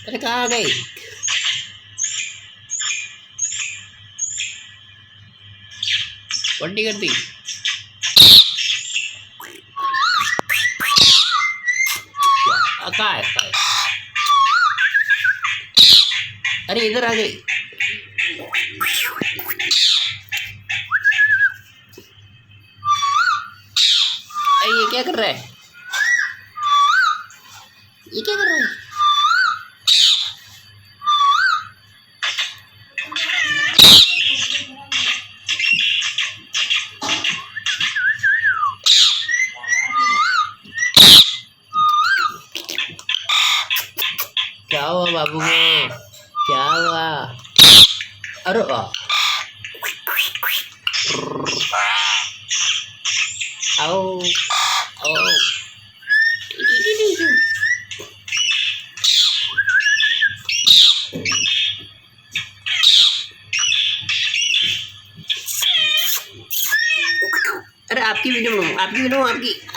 अरे कहाँ आ गई? बंटी कर दी। कहाँ है? अरे इधर आ गई। अरे ये क्या कर रहा है? ये क्या कर रहा है? क्या हुआ बाबू को? क्या हुआ? अरे वाह! आओ आओ। अरे आपकी वीडियो बनाओ, आपकी वीडियो आपकी।